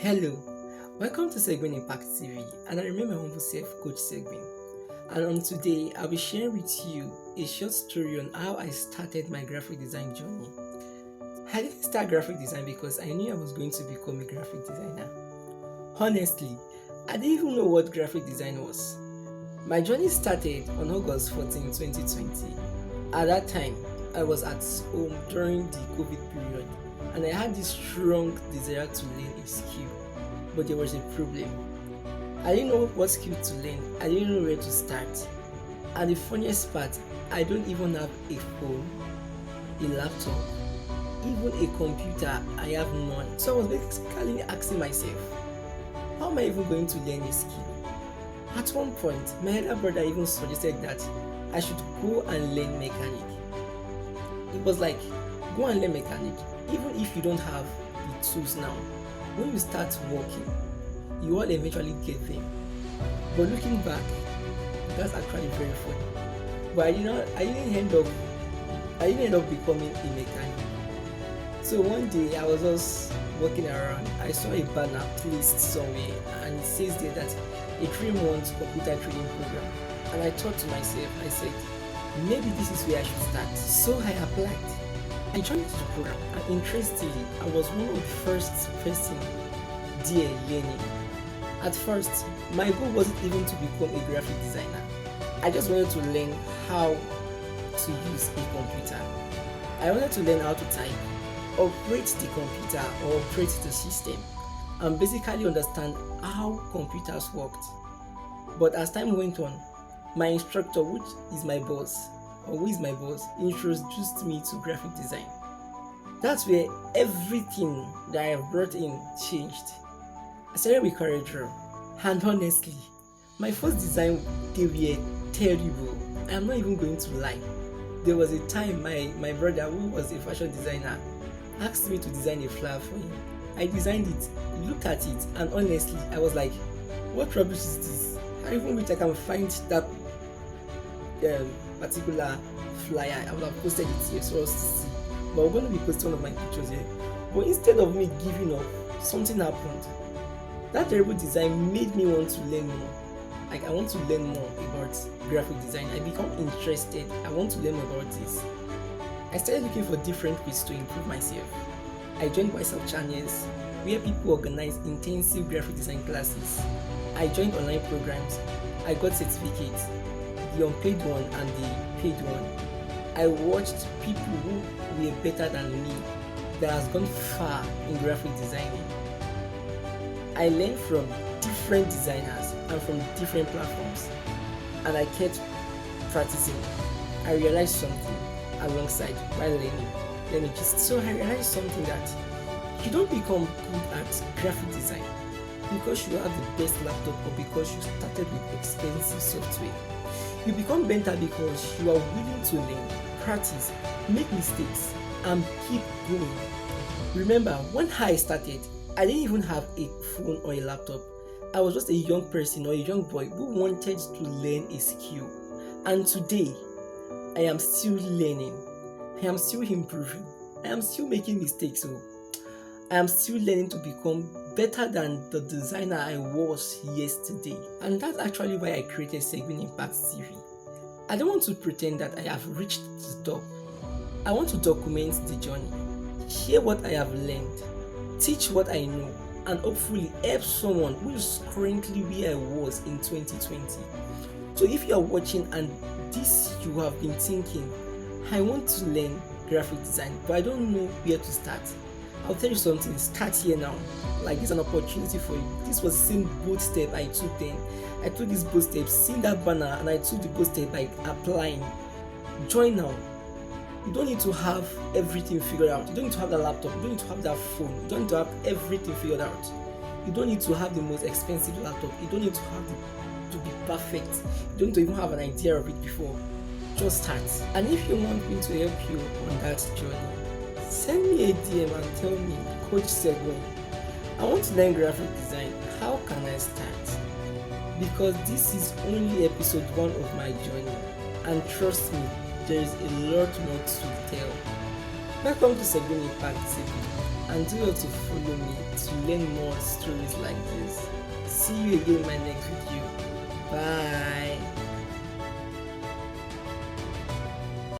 Hello, welcome to Segwin Impact TV, and I remain my humble self, Coach Segwin. And on today, I'll be sharing with you a short story on how I started my graphic design journey. I didn't start graphic design because I knew I was going to become a graphic designer. Honestly, I didn't even know what graphic design was. My journey started on August 14, 2020. At that time, I was at home during the COVID period, and I had this strong desire to learn a skill, but there was a problem. I didn't know what skill to learn, I didn't know where to start. And the funniest part, I don't even have a phone, a laptop, even a computer. I have none. So I was basically asking myself, how am I even going to learn a skill? At one point, my elder brother even suggested that I should go and learn mechanic. It was like, go and learn mechanic. Even if you don't have the tools now, when you start working, you will eventually get them. But looking back, that's actually very funny. But I didn't end up becoming a mechanic. So one day I was just walking around, I saw a banner placed somewhere, and it says there that a 3-month computer training program. And I thought to myself, I said, maybe this is where I should start. So I applied. I joined the program, and interestingly, I was one of the first person there learning. At first, my goal wasn't even to become a graphic designer. I just wanted to learn how to use a computer. I wanted to learn how to type, operate the computer or operate the system, and basically understand how computers worked. But as time went on, my instructor, which is my boss, or who is my boss, introduced me to graphic design. That's where everything that I have brought in changed. I started with CorelDRAW, and honestly, my first design, they were terrible. I'm not even going to lie. There was a time my brother, who was a fashion designer, asked me to design a flower for him. I designed it, he looked at it, and honestly, I was like, what rubbish is this? I even wish I can find that particular flyer. I would have posted it here so us to see. But I'm going to be posting one of my pictures here. But instead of me giving up, something happened. That terrible design made me want to learn more. Like, I want to learn more about graphic design. I become interested. I want to learn more about this. I started looking for different ways to improve myself. I joined WhatsApp channels where people organize intensive graphic design classes. I joined online programs. I got certificates, the unpaid one and the paid one. I watched people who were better than me that has gone far in graphic designing. I learned from different designers and from different platforms, and I kept practicing. I realized something alongside while learning. So I realized something that you don't become good at graphic design because you have the best laptop or because you started with expensive software. You become better because you are willing to learn, practice, make mistakes, and keep going. Remember, when I started, I didn't even have a phone or a laptop. I was just a young person or a young boy who wanted to learn a skill. And today, I am still learning. I am still improving. I am still making mistakes. So I am still learning to become better than the designer I was yesterday. And that's actually why I created Segwin Impact TV. I don't want to pretend that I have reached the top. I want to document the journey, share what I have learned, teach what I know, and hopefully help someone who is currently where I was in 2020. So if you are watching and this you have been thinking, I want to learn graphic design, but I don't know where to start, I'll tell you something, start here now. Like, this is an opportunity for you. This was the same bold step I took then. I took this bold step, seeing that banner, and I took the bold step by applying. Join now. You don't need to have everything figured out. You don't need to have that laptop. You don't need to have that phone. You don't need to have everything figured out. You don't need to have the most expensive laptop. You don't need to have to be perfect. You don't need to even have an idea of it before. Just start. And if you want me to help you on that journey, send me a DM and tell me, Coach Segwin, I want to learn graphic design. How can I start? Because this is only episode 1 of my journey. And trust me, there is a lot more to tell. Welcome to Segwin Impact TV. and do well to follow me to learn more stories like this. See you again in my next video. Bye.